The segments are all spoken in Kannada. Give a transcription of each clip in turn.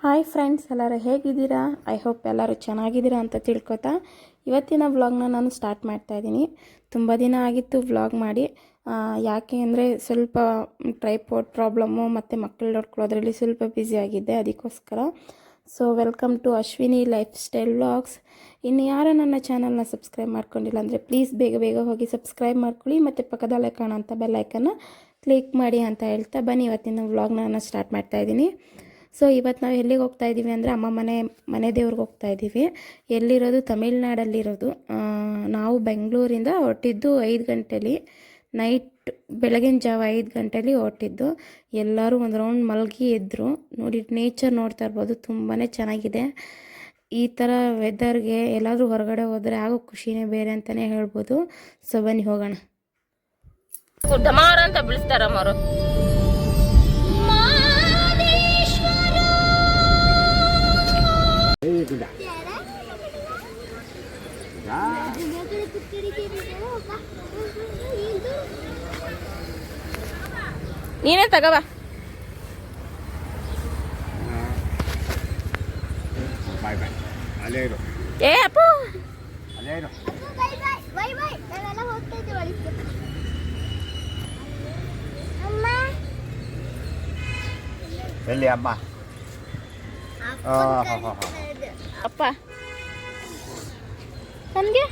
ಹಾಯ್ ಫ್ರೆಂಡ್ಸ್, ಎಲ್ಲರೂ ಹೇಗಿದ್ದೀರಾ? ಐ ಹೋಪ್ ಎಲ್ಲರೂ ಚೆನ್ನಾಗಿದ್ದೀರಾ ಅಂತ ತಿಳ್ಕೊತಾ ಇವತ್ತಿನ ವ್ಲಾಗ್ನ ನಾನು ಸ್ಟಾರ್ಟ್ ಮಾಡ್ತಾಯಿದ್ದೀನಿ. ತುಂಬ ದಿನ ಆಗಿತ್ತು ವ್ಲಾಗ್ ಮಾಡಿ. ಯಾಕೆ ಅಂದರೆ ಸ್ವಲ್ಪ ಟ್ರೈಪಾಡ್ ಪ್ರಾಬ್ಲಮ್ಮು ಮತ್ತು ಮಕ್ಕಳು ನೋಡ್ಕೊಳ್ಳೋದ್ರಲ್ಲಿ ಸ್ವಲ್ಪ ಬ್ಯುಸಿ ಆಗಿದ್ದೆ, ಅದಕ್ಕೋಸ್ಕರ. So welcome to Ashwini lifestyle vlogs. ಇನ್ನು ಯಾರು ನನ್ನ ಚಾನಲ್ನ ಸಬ್ಸ್ಕ್ರೈಬ್ ಮಾಡ್ಕೊಂಡಿಲ್ಲ ಅಂದರೆ ಪ್ಲೀಸ್ ಬೇಗ ಬೇಗ ಹೋಗಿ ಸಬ್ಸ್ಕ್ರೈಬ್ ಮಾಡ್ಕೊಳ್ಳಿ ಮತ್ತು ಪಕ್ಕದಲ್ಲೇ ಕಾಣೋಂಥ ಬೆಲ್ಲೈಕನ್ನು ಕ್ಲಿಕ್ ಮಾಡಿ ಅಂತ ಹೇಳ್ತಾ ಬನ್ನಿ ಇವತ್ತಿನ ವ್ಲಾಗ್ನ ನಾನು ಸ್ಟಾರ್ಟ್ ಮಾಡ್ತಾಯಿದ್ದೀನಿ. ಸೊ ಇವತ್ತು ನಾವು ಎಲ್ಲಿಗೆ ಹೋಗ್ತಾ ಇದ್ದೀವಿ ಅಂದರೆ ಅಮ್ಮ ಮನೆ ದೇವ್ರಿಗೆ ಹೋಗ್ತಾ ಇದ್ದೀವಿ. ಎಲ್ಲಿರೋದು? ತಮಿಳ್ನಾಡಲ್ಲಿರೋದು. ನಾವು ಬೆಂಗಳೂರಿಂದ ಹೊರಟಿದ್ದು 5 ಗಂಟೆಲಿ, ನೈಟ್ ಬೆಳಗಿನ ಜಾವ 5 ಗಂಟೆಲಿ ಹೊರಟಿದ್ದು. ಎಲ್ಲರೂ ಒಂದು ರೌಂಡ್ ಮಲಗಿ ಎದ್ದರು. ನೋಡಿ, ನೇಚರ್ ನೋಡ್ತಾ ಇರ್ಬೋದು, ತುಂಬಾ ಚೆನ್ನಾಗಿದೆ. ಈ ಥರ ವೆದರ್ಗೆ ಎಲ್ಲಾದರೂ ಹೊರಗಡೆ ಹೋದರೆ ಆಗೋ ಖುಷಿನೇ ಬೇರೆ ಅಂತಲೇ ಹೇಳ್ಬೋದು. ಸೊ ಬನ್ನಿ ಹೋಗೋಣ. ಡಮಾರ ಅಂತ ಬಿಳಿಸ್ತಾರಮ್ಮರು. ನೀನೇ ತಗವಾ. ಏ ಅಪ್ಪು, ಎಲ್ಲಿ ಅಮ್ಮ? ಅಪ್ಪ ನನಗೆ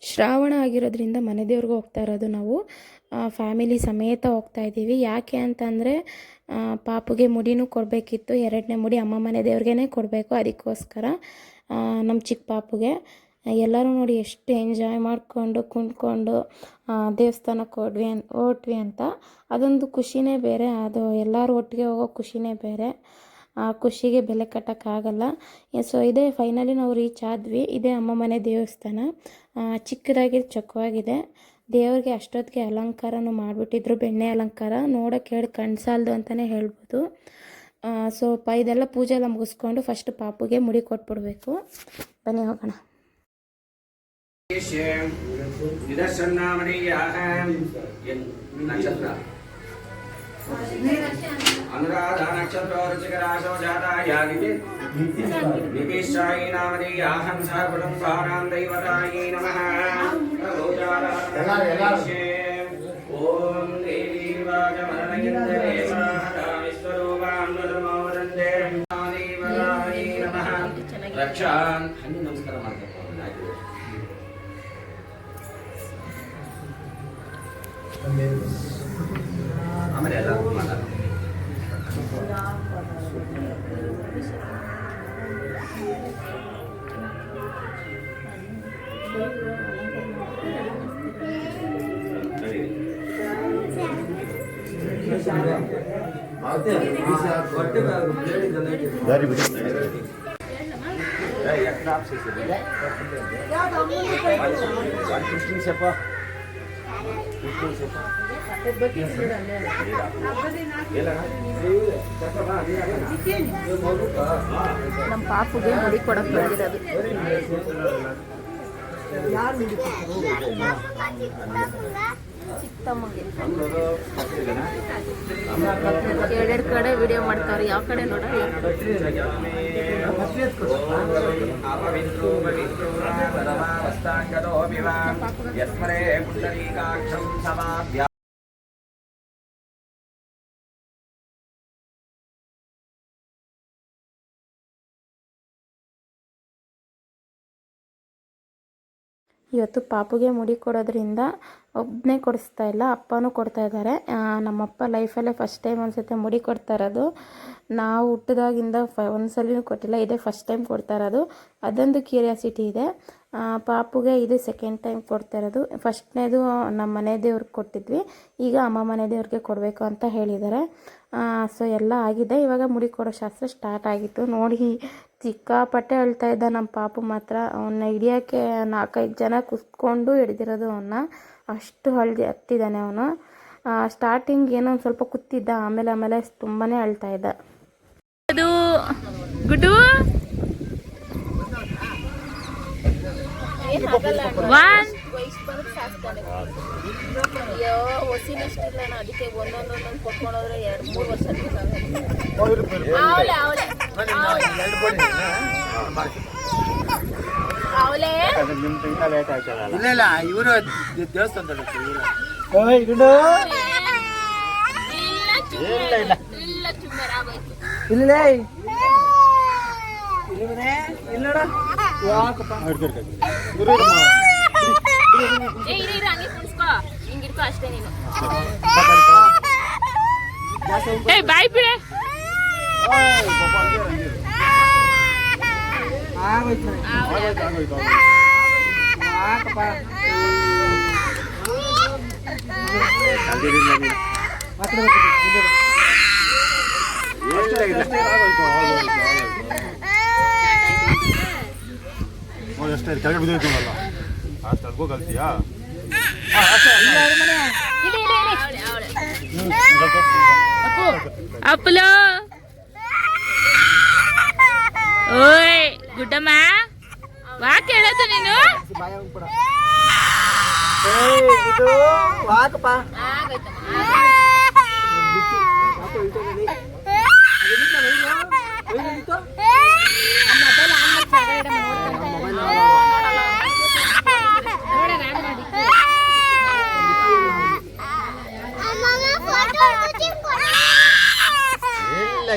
ಶ್ರಾವಣ ಆಗಿರೋದ್ರಿಂದ ಮನೆ ದೇವ್ರಿಗೆ ಹೋಗ್ತಾ ಇರೋದು ನಾವು. ಫ್ಯಾಮಿಲಿ ಸಮೇತ ಹೋಗ್ತಾ ಇದ್ದೀವಿ. ಯಾಕೆ ಅಂತಂದರೆ ಪಾಪುಗೆ ಮುಡಿನೂ ಕೊಡಬೇಕಿತ್ತು. 2ನೇ ಮುಡಿ ಅಮ್ಮ ಮನೆ ದೇವ್ರಿಗೇ ಕೊಡಬೇಕು. ಅದಕ್ಕೋಸ್ಕರ ನಮ್ಮ ಚಿಕ್ಕ ಪಾಪುಗೆ ಎಲ್ಲರೂ ನೋಡಿ ಎಷ್ಟು ಎಂಜಾಯ್ ಮಾಡಿಕೊಂಡು ಕುಂತ್ಕೊಂಡು ದೇವಸ್ಥಾನಕ್ಕೆ ಹೊರಟ್ವಿ ಅಂತ. ಅದೊಂದು ಖುಷಿನೇ ಬೇರೆ. ಅದು ಎಲ್ಲರೂ ಒಟ್ಟಿಗೆ ಹೋಗೋ ಖುಷಿನೇ ಬೇರೆ. ಆ ಖುಷಿಗೆ ಬೆಲೆ ಕಟ್ಟೋಕ್ಕಾಗಲ್ಲ. ಸೊ ಇದೇ ಫೈನಲಿ ನಾವು ರೀಚ್ ಆದ್ವಿ. ಇದೇ ಅಮ್ಮ ಮನೆ ದೇವಸ್ಥಾನ. ಚಿಕ್ಕದಾಗಿ ಚೊಕ್ಕವಾಗಿದೆ. ದೇವ್ರಿಗೆ ಅಷ್ಟೊತ್ತಿಗೆ ಅಲಂಕಾರನೂ ಮಾಡಿಬಿಟ್ಟಿದ್ರು, ಬೆಣ್ಣೆ ಅಲಂಕಾರ. ನೋಡೋಕ್ಕೆ ಹೇಳಿ ಕಣ್ಸಾಲ್ದು ಅಂತಲೇ ಹೇಳ್ಬೋದು. ಸೊ ಇದೆಲ್ಲ ಪೂಜೆ ಎಲ್ಲ ಮುಗಿಸ್ಕೊಂಡು ಫಸ್ಟ್ ಪಾಪುಗೆ ಮುಡಿ ಕೊಟ್ಬಿಡ್ಬೇಕು. ಬನ್ನಿ ಹೋಗೋಣ. अनुराधा नक्षत्र ऋचिकराशो जाता यागिति विपिश्चायी नामधेयाहं सा कुटुम्बानां दैवतायै नमः। ओम देवी वाचमरणयन्त्रे माता विश्वरूपां नमो वन्दे देवतायै नमः। रक्षान् हन्नि नमस्कार ಮಾಡ್ತಾರೆ. ಆಮೇಲೆ ಎಲ್ಲ ಮಾಡೋಣ. ದಾರಿ ಬಿಡಿ ನಮ್ಮ ಪಾಪುಗೆ ಮುಡಿ ಕೊಡಕ್ಕೆ ಬಂದಿರೋದು. ಚಿಕ್ಕಮ್ಮಗೆ ಎರಡೆರಡು ಕಡೆ ವಿಡಿಯೋ ಮಾಡ್ತಾರೆ. ಯಾವ ಕಡೆ ನೋಡ ಇವತ್ತು ಪಾಪುಗೆ ಮುಡಿ ಕೊಡೋದ್ರಿಂದ ಒಬ್ಬನೇ ಕೊಡಿಸ್ತಾ ಇಲ್ಲ, ಅಪ್ಪನೂ ಕೊಡ್ತಾ ಇದ್ದಾರೆ. ನಮ್ಮಪ್ಪ ಲೈಫಲ್ಲೇ ಫಸ್ಟ್ ಟೈಮ್ ಅನಿಸುತ್ತೆ ಮುಡಿ ಕೊಡ್ತಾ ಇರೋದು. ನಾವು ಹುಟ್ಟಿದಾಗಿಂದ ಒಂದ್ಸಲಿನೂ ಕೊಟ್ಟಿಲ್ಲ, ಇದೇ ಫಸ್ಟ್ ಟೈಮ್ ಕೊಡ್ತಾ ಇರೋದು. ಅದೊಂದು ಕ್ಯೂರಿಯಾಸಿಟಿ ಇದೆ. ಪಾಪುಗೆ ಇದು ಸೆಕೆಂಡ್ ಟೈಮ್ ಕೊಡ್ತಾ ಇರೋದು. ಫಸ್ಟ್ನೇದು ನಮ್ಮ ಮನೆ ದೇವ್ರಿಗೆ ಕೊಟ್ಟಿದ್ವಿ, ಈಗ ಅಮ್ಮ ಮನೆ ದೇವ್ರಿಗೆ ಕೊಡಬೇಕು ಅಂತ ಹೇಳಿದ್ದಾರೆ. ಸೊ ಎಲ್ಲ ಆಗಿದೆ. ಇವಾಗ ಮುಡಿ ಕೊಡೋ ಶಾಸ್ತ್ರ ಸ್ಟಾರ್ಟ್ ಆಗಿತ್ತು. ನೋಡಿ ಸಿಕ್ಕಾಪಟ್ಟೆ ಅಳ್ತಾ ಇದ್ದ ನಮ್ಮ ಪಾಪು ಮಾತ್ರ. ಅವನ್ನ ಹಿಡಿಯೋಕ್ಕೆ 4-5 ಜನ ಕುತ್ಕೊಂಡು ಹಿಡ್ದಿರೋದು ಅವನ್ನ, ಅಷ್ಟು ಹತ್ತಿದ್ದಾನೆ ಅವನು. ಸ್ಟಾರ್ಟಿಂಗ್ ಏನೋ ಒಂದು ಸ್ವಲ್ಪ ಕೂತಿದ್ದ, ಆಮೇಲೆ ತುಂಬಾ ಅಳ್ತಾ ಇದ್ದ. ಅದು ಗುಡ್ಡು ಹೊಸಿನಷ್ಟಿಲ್ಲ, ಅದಕ್ಕೆ ಒಂದೊಂದೊಂದೊಂದು ಕೊಟ್ಕೊಂಡೋದ್ರೆ 2-3 ವರ್ಷ ಇಲ್ಲ ಇವರು ದೇವಸ್ಥಾನ ಹಿಂಗಿರ್ಕೋ ಅಷ್ಟೇ ನೀನು. ಬಾಯ್ ಬಿಡೆ. ಅಷ್ಟೇ ಕೆಳಗೆ ಬಿದ್ದೋಯ್ತಲ್ಲ ಅಷ್ಟು ಅದ್ಕೋ ಕಲ್ತೀಯಾ? ಅಪ್ಪಲೋ ಓಯ್ ಗುಡ್ಡಮ್ಮ ವಾ ಕೇಳೋದು ನೀನು.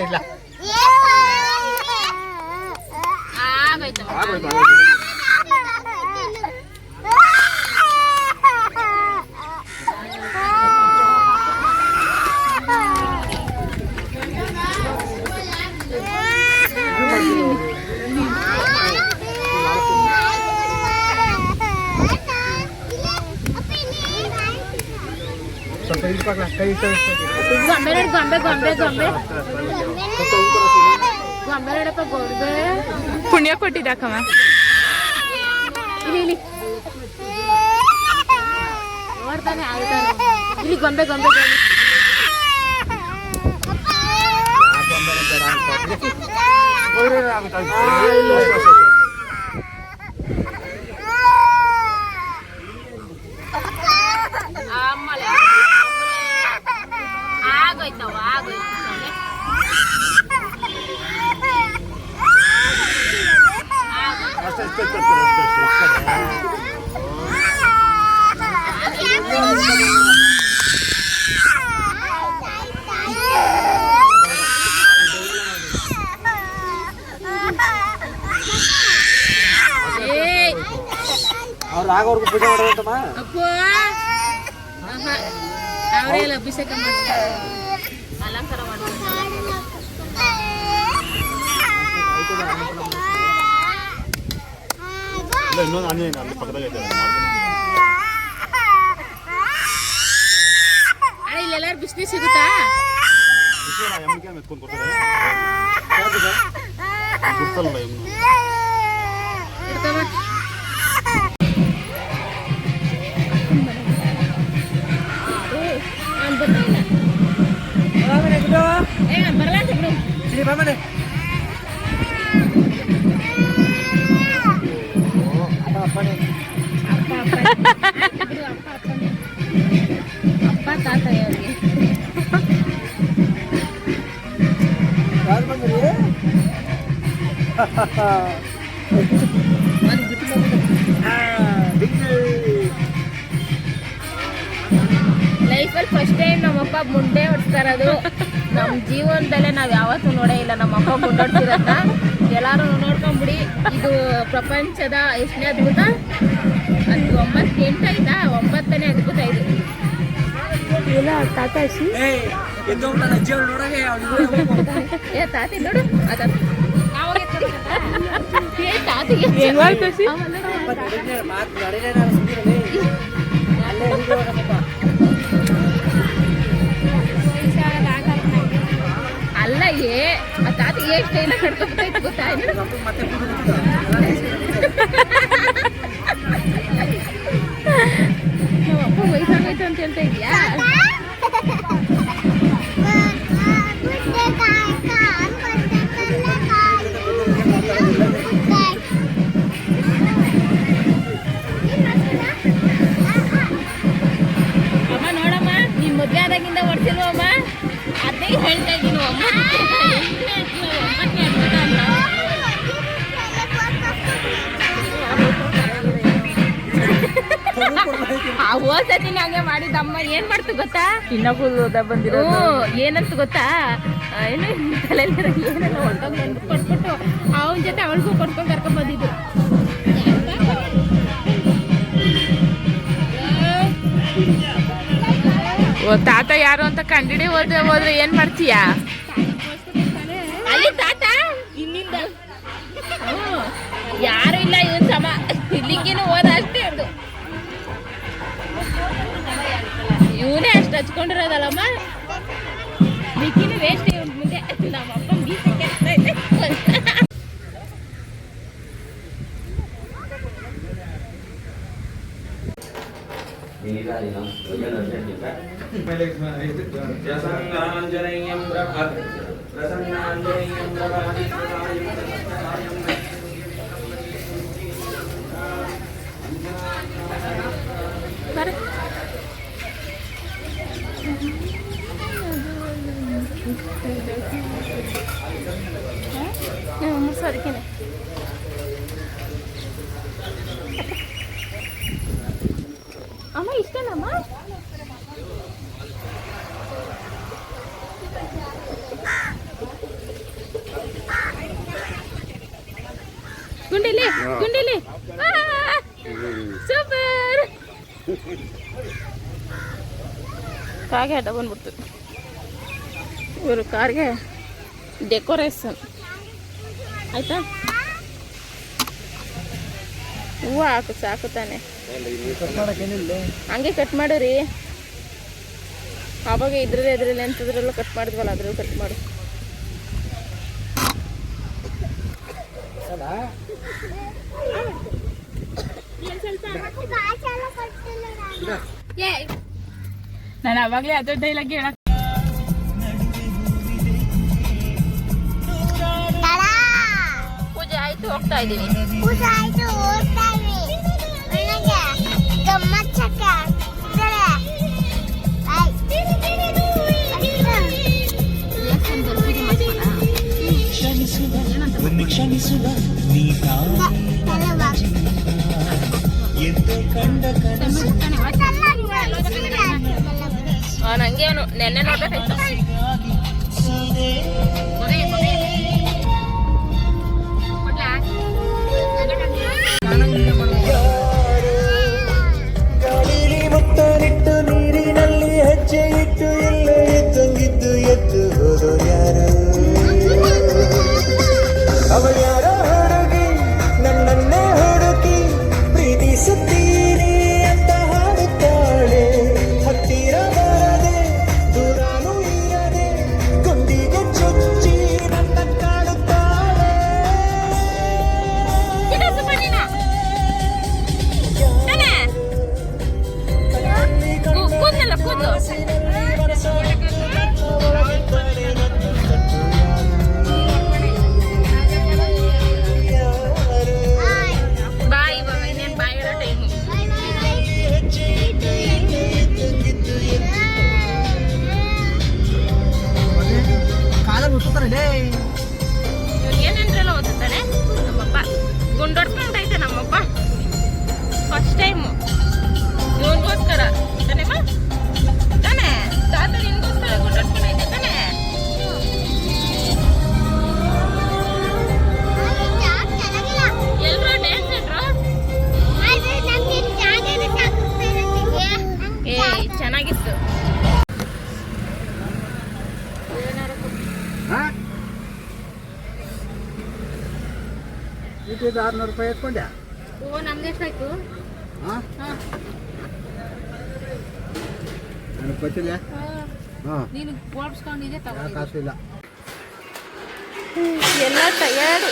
ಇಲ್ಲ ಪುಣ್ಯ ಕೊಟ್ಟಿದ್ದಾಕಮ್ಮ. ಇಲ್ಲಿ ನೋಡ್ತಾನೆ ಆಯ್ತಾನೆ. ಇಲ್ಲಿ ಗೊಂಬೆ ಗೊಂಬೆ ಗೊಂಬೆ ಆಗೋಯ್ತವ ಆಗೋಯ್ತು. ಅವ್ರು ಆಗೋರ್ಗು ಪೂಜೆ ಮಾಡೋದಂತಮ್ಮ. ಅಪ್ಪ ಅವರೇ ಎಲ್ಲ ಅಭಿಷೇಕ ಮಾಡ್ತಾರೆ, ಅಲಂಕಾರ ಮಾಡ್ತಾರೆ. ಇಲ್ಲ ಇನ್ನೊಂದು ಆಂಜನೇಯ ಅಲ್ಲಿ ಪಕ್ಕದಾಗ ಐತೆ ಅಣ್ಣ ಇಲ್ಲೆಲ್ಲಾರು ಬಿಸಿಲು ಸಿಗುತ್ತಾ? ಎಮ್ಮಿಗೆ ಮೆತ್ಕೊಂಡು ಕೊಡ್ತಾರೆ ಗುರ್ತಲ್ಲ ಎಮ್ಮು ಬರಲ್ಲ ಅಂತ ಬಿಡು. ಅಪ್ಪ ತಾತ ಅವ್ರಿಗೆ ಲೈಫಲ್ಲಿ ಫಸ್ಟ್ ಟೈಮ್ ನಮ್ಮಪ್ಪ ಮುಂಡೆ ಹೊಡ್ಸ್ತಾರದು. ನಮ್ಮ ಜೀವನದಲ್ಲೇ ನಾವು ಯಾವತ್ತೂ ನೋಡೇ ಇಲ್ಲ ನಮ್ಮಪ್ಪ ಮುಂಡೆ ಹೊಡ್ಸಿರೋದನ್ನ. ಎಲ್ಲರೂ ನೋಡ್ಕೊಂಬಿಡಿ. ಇದು ಪ್ರಪಂಚದ ಎಷ್ಟನೇ ಅದ್ಭುತ? ಅದು 9 ಆಯ್ತಾ? 9ನೇ ಅದ್ಭುತ ಇದು. ಇಲ್ಲ ತಾತ ಹಸಿ ಏ ತಾತಿ ನೋಡು ಅದ ತಾತಿಗೆ ಅಲ್ಲ ಆ ತಾತಿಗೆ ಎಷ್ಟು ಇಲ್ಲ ಕಟ್ಕೊಬಿಟ್ಟೈತೆ ಗೊತ್ತಾ? ನಮ್ಮಪ್ಪ ವಯಸ್ಸಾಗೈತೆ ಅಂತ ಹೇಳ್ತಾ ಇದೆಯಾ? ಅಮ್ಮ ನೋಡಮ್ಮ, ನೀನ್ ಮದುವೆ ಆದಾಗಿಂದ ಹೊಡ್ಸಿಲ್ವಮ್ಮ? ಅದೇ ಹೇಳ್ತಾ ಇದ್ದೀನಿ. 9ನೇ ಅದ್ಭುತ ಅಂತ. ಆ ಹೋಸತಿನ ಹಂಗೆ ಮಾಡಿದಮ್ಮ. ಏನ್ ಮಾಡ್ತು ಗೊತ್ತಾ? ಬಂದಿರೋ ಏನಂತ ಗೊತ್ತಾ? ಏನು ತಲೆಯಲ್ಲಿ ಏನೆಲ್ಲ ಹೊಂಟೋಗಿ ಕೊಟ್ಬಿಟ್ಟು ಅವನ ಜೊತೆ ಅವಳಿಗೂ ಕೊಟ್ಕೊಂಡು ಕರ್ಕೊಂಡ್ ಬಂದಿದ್ದು. ತಾತ ಯಾರು ಅಂತ ಕಂಡಿಡಿ ಹೋದ್ರೆ ಏನ್ ಮಾಡ್ತೀಯಾ? ಅಲ್ಲಿ ತಾತ ಇನ್ನಿಂದ ಯಾರು ಇಲ್ಲ, ಇವನ್ ಸಮ ಇಲ್ಲಿಗೇನು ಹೋದ ಅಷ್ಟೇ. ಅದು ಇವನೇ ಅಷ್ಟು ಹಚ್ಕೊಂಡಿರೋದಲ್ಲಮ್ಮ. ಮಿಕ್ಕಿನ ವೇಸ್ಟ್ ಇವನ್ ಮುಂದೆ. ನಮ್ಮಪ್ಪ ಬೀಸ ಕೆಲ್ಸ ಐತೆ. ಪ್ರಸನ್ನಾಂಜನೇಯಂ ಪ್ರಸನ್ನಾಂಜನೇಯಂ ಅದಕ್ಕೇನೆ ಅಮ್ಮ ಇಷ್ಟನಮ್ಮ. ಗುಂಡಿಲಿ ಗುಂಡಿಲಿ ಸೂಪರ್. ಕಾಗೆ ಅಡ್ಡ ಬಂದ್ಬಿಡ್ತು. ಇವರು ಕಾರ್ಗೆ ಡೆಕೋರೇಷನ್ ಆಯ್ತಾ? ಹೂವು ಹಾಕು ಸಾಕು ತಾನೆ. ಹಂಗೆ ಕಟ್ ಮಾಡಿರಿ. ಆವಾಗ ಇದ್ರಲ್ಲಿ ಎಂಥದ್ರೆಲ್ಲ ಕಟ್ ಮಾಡಿದ್ವಲ್ಲ ಅದ್ರಲ್ಲಿ ಕಟ್ ಮಾಡು. ನಾನು ಅವಾಗಲೇ ಅದ್ರ ಡೈಲಾಗ್ ಹೇಳಕ್ ಪೂಜೆ ಆಯ್ತು, ಹೋಗ್ತಾ ಇದ್ದೀವಿ. ನಂಗೆ ಅವನು ನೆನ್ನೆ ನೋಡ್ಬೇಕಾಯ್ತು. ಗಾಳಿಲಿ ಮುತ್ತರಿಟ್ಟು ನೀರಿನಲ್ಲಿ ಹೆಜ್ಜೆ ಬಾಯ್ ಇವಾಗ ಇನ್ನೇನು ಬಾಯ್ ಇರೋ ಟೈಮು. ಏನೇನ್ರೆಲ್ಲ ಓದುತ್ತಾನೆ ನಮ್ಮಪ್ಪ. ಗುಂಡೊಡ್ಕೊಂಡೈತೆ ನಮ್ಮಪ್ಪ ಫಸ್ಟ್ ಟೈಮು ಇವನಿಗೋಸ್ಕರ ತಾನೇಮ್ಮ ತಾನೇ ತಾತ ನಿನ್ಗೋಸ್ಕರ ಗುಂಡೊಡ್ಕೊಂಡೈತೆ ತಾನೇ. ಎಲ್ರು ಡ್ಯಾನ್ಸ್ ಇಟ್ರು. ಏ ಚೆನ್ನಾಗಿತ್ತು. ಇದು 600 ರೂಪಾಯಿ ಎತ್ಕೊಂಡ್ಯಾ? ಓ ನಮ್ಗೆ ಎಷ್ಟಾಯ್ತು? ಹಾಂ ಹಾಂ ನನಗೆ ಗೊತ್ತಿಲ್ಲ. ಹಾಂ ನೀನು ಓಡಿಸ್ಕೊಂಡಿದ್ದೆ ತಗೋ. ಕಾಸು ಇಲ್ಲ. ಎಲ್ಲ ಟಯರ್ಡು.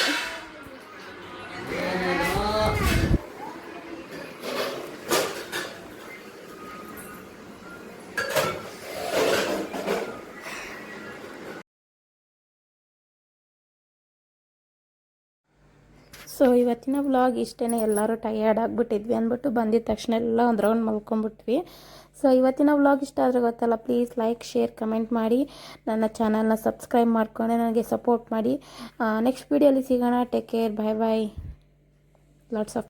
ಸೊ ಇವತ್ತಿನ ವ್ಲಾಗ್ ಇಷ್ಟೇ. ಎಲ್ಲರೂ ಟಯರ್ಡ್ ಆಗಿಬಿಟ್ಟಿದ್ವಿ ಅಂದ್ಬಿಟ್ಟು ಬಂದಿದ್ದ ತಕ್ಷಣ ಎಲ್ಲ ಒಂದು ರೌಂಡ್ ಮಲ್ಕೊಂಡ್ಬಿಟ್ವಿ. ಸೊ ಇವತ್ತಿನ ವ್ಲಾಗ್ ಇಷ್ಟ ಆದರೆ ಗೊತ್ತಲ್ಲ, ಪ್ಲೀಸ್ ಲೈಕ್ ಶೇರ್ ಕಮೆಂಟ್ ಮಾಡಿ ನನ್ನ ಚಾನಲ್ನ ಸಬ್ಸ್ಕ್ರೈಬ್ ಮಾಡ್ಕೊಂಡು ನನಗೆ ಸಪೋರ್ಟ್ ಮಾಡಿ. ನೆಕ್ಸ್ಟ್ ವೀಡಿಯೋಲಿ ಸಿಗೋಣ. Take care. Bye bye. Lots of